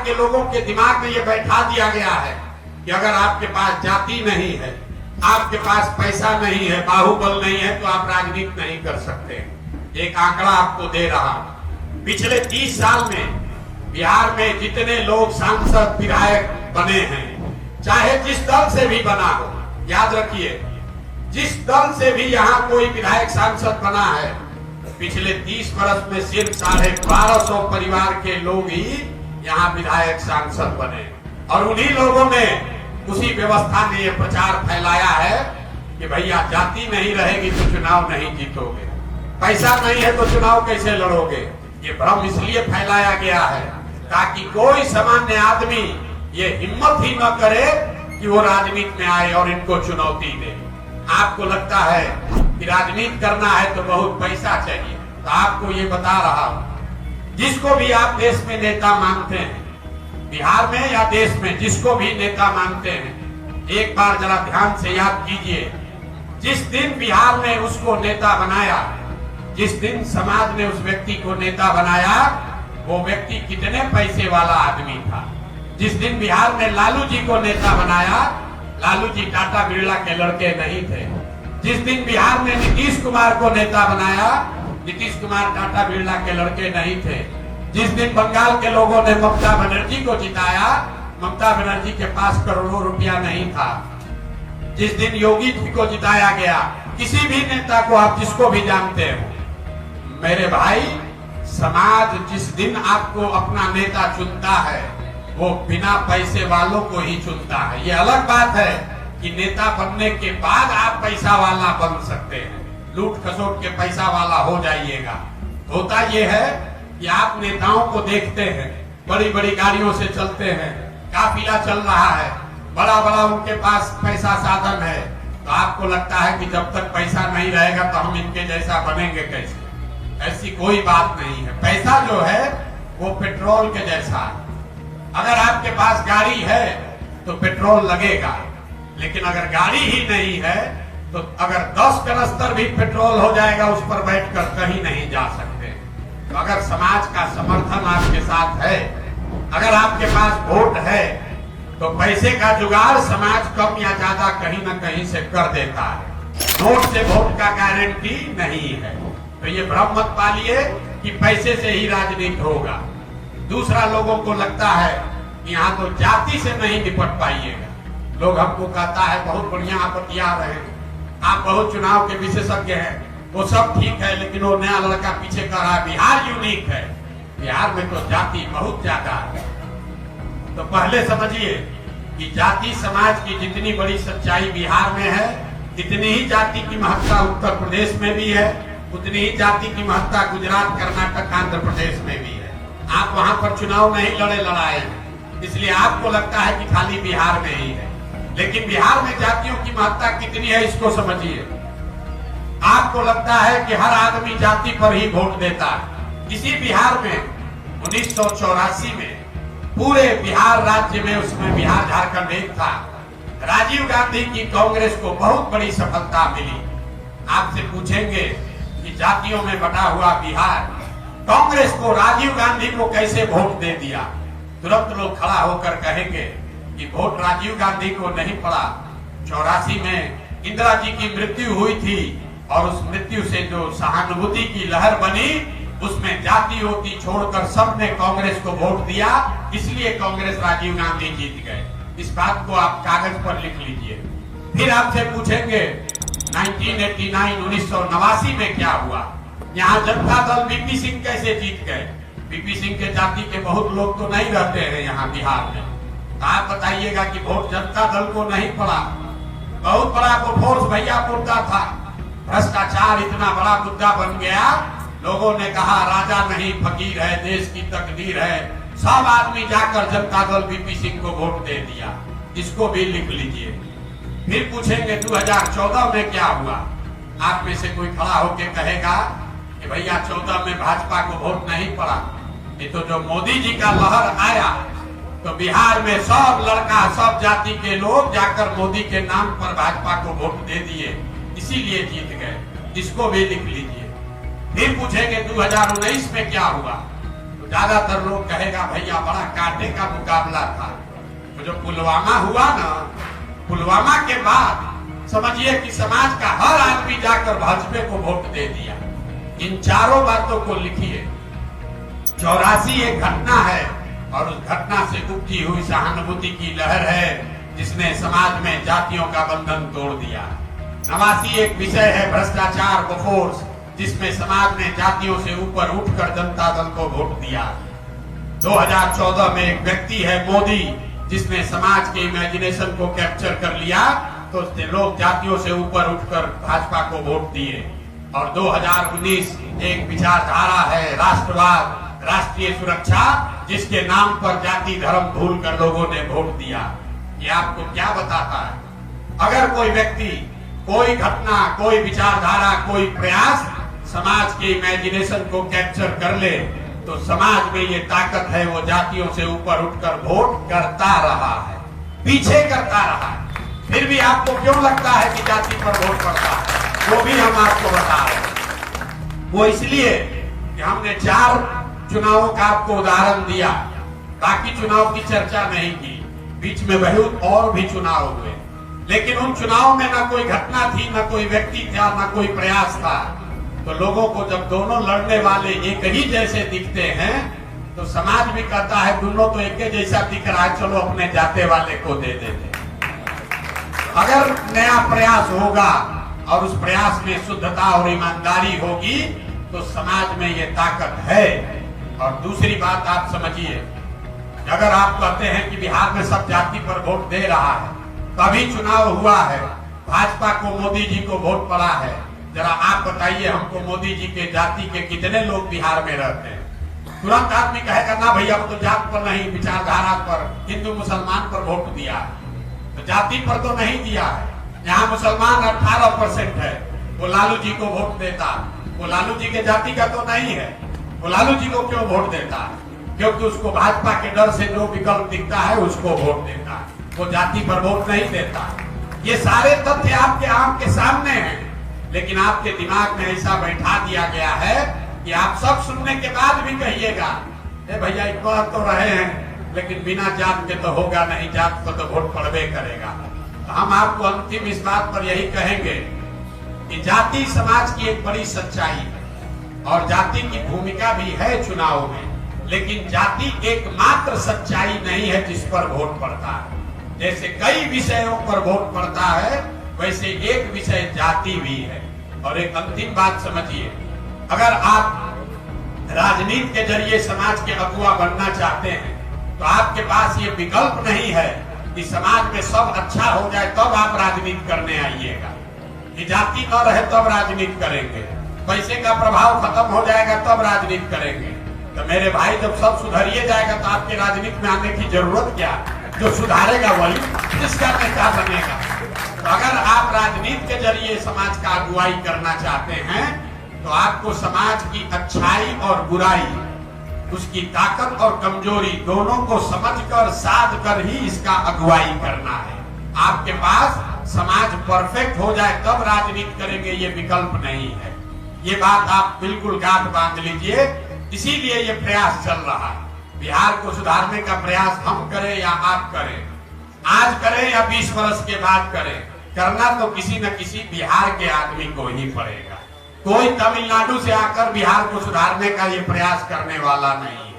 बिहार के लोगों के दिमाग में ये बैठा दिया गया है कि अगर आपके पास जाति नहीं है, आपके पास पैसा नहीं है, बाहुबल नहीं है, तो आप राजनीति नहीं कर सकते। एक आंकड़ा आपको दे रहा हूं, पिछले 30 साल में बिहार में जितने लोग सांसद विधायक बने हैं, चाहे जिस दल से भी बना हो, याद रखिए, जिस दल से भी यहाँ कोई विधायक सांसद बना है, पिछले 30 वर्ष में सिर्फ 1250 परिवार के लोग ही यहाँ विधायक सांसद बने। और उन्हीं लोगों ने, उसी व्यवस्था ने ये प्रचार फैलाया है कि भैया जाति नहीं रहेगी तो चुनाव नहीं जीतोगे, पैसा नहीं है तो चुनाव कैसे लड़ोगे। ये भ्रम इसलिए फैलाया गया है ताकि कोई सामान्य आदमी ये हिम्मत ही न करे कि वो राजनीति में आए और इनको चुनौती दे। आपको लगता है कि राजनीति करना है तो बहुत पैसा चाहिए, तो आपको ये बता रहा हूं, जिसको भी आप देश में नेता मानते हैं, बिहार में या देश में जिसको भी नेता मानते हैं, एक बार जरा ध्यान से याद कीजिए, जिस दिन बिहार ने उसको नेता बनाया, जिस दिन समाज ने उस व्यक्ति को नेता बनाया, वो व्यक्ति कितने पैसे वाला आदमी था। जिस दिन बिहार ने लालू जी को नेता बनाया, लालू जी टाटा बिरला के लड़के नहीं थे। जिस दिन बिहार ने नीतीश कुमार को नेता बनाया, नीतीश कुमार टाटा बिरला के लड़के नहीं थे। जिस दिन बंगाल के लोगों ने ममता बनर्जी को जिताया, ममता बनर्जी के पास करोड़ों रुपया नहीं था। जिस दिन योगी जी को जिताया गया, किसी भी नेता को आप जिसको भी जानते हो, मेरे भाई, समाज जिस दिन आपको अपना नेता चुनता है, वो बिना पैसे वालों को ही चुनता है। ये अलग बात है कि नेता बनने के बाद आप पैसा वाला बन सकते हैं, लूट खसोट के पैसा वाला हो जाइएगा। होता ये है कि आप नेताओं को देखते हैं, बड़ी बड़ी गाड़ियों से चलते हैं, काफिला चल रहा है, बड़ा बड़ा उनके पास पैसा साधन है, तो आपको लगता है कि जब तक पैसा नहीं रहेगा तो हम इनके जैसा बनेंगे कैसे। ऐसी कोई बात नहीं है। पैसा जो है वो पेट्रोल के जैसा है। अगर आपके पास गाड़ी है तो पेट्रोल लगेगा, लेकिन अगर गाड़ी ही नहीं है तो अगर 10 कनस्तर भी पेट्रोल हो जाएगा, उस पर बैठकर कहीं नहीं जा सकते। तो अगर समाज का समर्थन आपके साथ है, अगर आपके पास वोट है, तो पैसे का जुगाड़ समाज कम या ज्यादा कहीं ना कहीं से कर देता है। नोट से वोट का गारंटी नहीं है। तो ये भ्रम मत पालिए कि पैसे से ही राजनीति होगा। दूसरा, लोगों को लगता है कि यहाँ तो जाति से नहीं निपट पाइएगा। लोग हमको कहता है बहुत बढ़िया आप बतिया रहे हैं, आप बहुत चुनाव के विशेषज्ञ हैं, वो सब ठीक है, लेकिन वो नया लड़का पीछे कर रहा है, बिहार यूनिक है, बिहार में तो जाति बहुत ज्यादा है। तो पहले समझिए कि जाति समाज की जितनी बड़ी सच्चाई बिहार में है, इतनी ही जाति की महत्ता उत्तर प्रदेश में भी है, उतनी ही जाति की महत्ता गुजरात, कर्नाटक, आंध्र प्रदेश में भी है। आप वहां पर चुनाव नहीं लड़ाए, इसलिए आपको लगता है कि खाली बिहार में ही है, लेकिन बिहार में जातियों की महत्ता कितनी है इसको समझिए। आपको लगता है कि हर आदमी जाति पर ही वोट देता है। इसी बिहार में 1984 में पूरे बिहार राज्य में, उसमें बिहार झारखंड एक था, राजीव गांधी की कांग्रेस को बहुत बड़ी सफलता मिली। आपसे पूछेंगे कि जातियों में बटा हुआ बिहार, कांग्रेस को, राजीव गांधी को कैसे वोट दे दिया? तुरंत लोग खड़ा होकर कहेंगे कि वोट राजीव गांधी को नहीं पड़ा। 84 में इंदिरा जी की मृत्यु हुई थी और उस मृत्यु से जो सहानुभूति की लहर बनी, उसमें जाति होती छोड़कर सबने कांग्रेस को वोट दिया, इसलिए कांग्रेस, राजीव गांधी जीत गए। इस बात को आप कागज पर लिख लीजिए। फिर आपसे पूछेंगे 1989 में क्या हुआ? यहाँ जनता दल वीपी सिंह कैसे जीत गए? वीपी सिंह के जाति के बहुत लोग तो नहीं रहते हैं यहाँ बिहार में। आप बताइएगा कि वोट जनता दल को नहीं पड़ा। बहुत बड़ा वो फोर्स भैया मुद्दा था, भ्रष्टाचार इतना बड़ा मुद्दा बन गया, लोगों ने कहा राजा नहीं फकीर है, देश की तकदीर है, सब आदमी जाकर जनता दल वीपी सिंह को वोट दे दिया। इसको भी लिख लीजिए। फिर पूछेंगे 2014 में क्या हुआ? आप में से कोई खड़ा होके कहेगा कि भैया 14 में भाजपा को वोट नहीं पड़ा। ये तो जो मोदी जी का लहर आया तो बिहार में सब लड़का, सब जाति के लोग जाकर मोदी के नाम पर भाजपा को वोट दे दिए, इसीलिए जीत गए। इसको भी लिख लीजिए। फिर पूछेंगे 2019 में क्या हुआ? तो ज्यादातर लोग कहेगा भैया बड़ा कांटे का मुकाबला था। तो जो पुलवामा हुआ ना, पुलवामा के बाद समझिए कि समाज का हर आदमी जाकर भाजपा को वोट दे दिया। इन चारों बातों को लिखिए। 84 एक घटना है और उस घटना से उपजी हुई सहानुभूति की लहर है जिसने समाज में जातियों का बंधन तोड़ दिया। 89 एक विषय है भ्रष्टाचार बफोर्स, जिसमें समाज ने जातियों से ऊपर उठकर जनता दल को वोट दिया। 2014 में एक व्यक्ति है मोदी, जिसने समाज के इमेजिनेशन को कैप्चर कर लिया, तो लोग जातियों से ऊपर उठकर भाजपा को वोट दिए। और 2019 एक विचारधारा है राष्ट्रवाद, राष्ट्रीय सुरक्षा, जिसके नाम पर जाति धर्म भूलकर लोगों ने वोट दिया। ये आपको क्या बताता है? अगर कोई व्यक्ति, कोई घटना, कोई विचारधारा, कोई प्रयास समाज के इमेजिनेशन को कैप्चर कर ले, तो समाज में ये ताकत है, वो जातियों से ऊपर उठकर वोट करता रहा है, पीछे करता रहा है। फिर भी आपको क्यों लगता है कि जाति पर वोट पड़ता है? वो भी हम आपको बता रहे हैं। वो इसलिए कि हमने 4 चुनावों का आपको उदाहरण दिया, बाकी चुनाव की चर्चा नहीं की। बीच में बहुत और भी चुनाव हुए, लेकिन उन चुनाव में ना कोई घटना थी, ना कोई व्यक्ति था, ना कोई प्रयास था। तो लोगों को जब दोनों लड़ने वाले एक ही जैसे दिखते हैं, तो समाज भी कहता है दोनों तो एक जैसा दिख रहा है, चलो अपने जाते वाले को दे देते। अगर नया प्रयास होगा और उस प्रयास में शुद्धता और ईमानदारी होगी, तो समाज में ये ताकत है। और दूसरी बात आप समझिए, अगर आप कहते हैं कि बिहार में सब जाति पर वोट दे रहा है, कभी चुनाव हुआ है भाजपा को मोदी जी को वोट पड़ा है? जरा आप बताइए हमको, मोदी जी के जाति के कितने लोग बिहार में रहते हैं? तुरंत आदमी कहेगा ना भैया वो तो जात पर नहीं, विचारधारा पर, हिंदू मुसलमान पर वोट दिया। तो जाति पर तो नहीं दिया है। यहाँ मुसलमान 18% है, वो लालू जी को वोट देता। वो लालू जी के जाति का तो नहीं है, वो लालू जी को क्यों वोट देता है? क्योंकि उसको भाजपा के डर से जो विकल्प दिखता है उसको वोट देता है, वो जाति पर वोट नहीं देता। ये सारे तथ्य आपके आंख के सामने हैं, लेकिन आपके दिमाग में ऐसा बैठा दिया गया है कि आप सब सुनने के बाद भी कहिएगा भैया कह तो रहे हैं, लेकिन बिना जात के तो होगा नहीं, जात को तो वोट पड़बे करेगा। तो हम आपको अंतिम इस बात पर यही कहेंगे कि जाति समाज की एक बड़ी सच्चाई है और जाति की भूमिका भी है चुनाव में, लेकिन जाति एकमात्र सच्चाई नहीं है जिस पर वोट पड़ता है। जैसे कई विषयों पर वोट पड़ता है, वैसे एक विषय जाति भी है। और एक अंतिम बात समझिए, अगर आप राजनीति के जरिए समाज के अगुवा बनना चाहते हैं, तो आपके पास ये विकल्प नहीं है कि समाज में सब अच्छा हो जाए तब आप राजनीति करने आइएगा, कि जाति न रहे तब राजनीति करेंगे, पैसे का प्रभाव खत्म हो जाएगा तब राजनीति करेंगे। तो मेरे भाई, जब सब सुधरिए जाएगा तो आपके राजनीति में आने की जरूरत क्या? जो सुधारेगा वही जिसका नेता बनेगा। तो अगर आप राजनीति के जरिए समाज का अगुवाई करना चाहते हैं, तो आपको समाज की अच्छाई और बुराई, उसकी ताकत और कमजोरी दोनों को समझकर, साध कर ही इसका अगुवाई करना है। आपके पास समाज परफेक्ट हो जाए तब राजनीति करेंगे, ये विकल्प नहीं है। ये बात आप बिल्कुल गांठ बांध लीजिए। इसीलिए ये प्रयास चल रहा है। बिहार को सुधारने का प्रयास हम करें या आप करें, आज करें या 20 वर्ष के बाद करें, करना तो किसी न किसी बिहार के आदमी को ही पड़ेगा। कोई तमिलनाडु से आकर बिहार को सुधारने का ये प्रयास करने वाला नहीं है।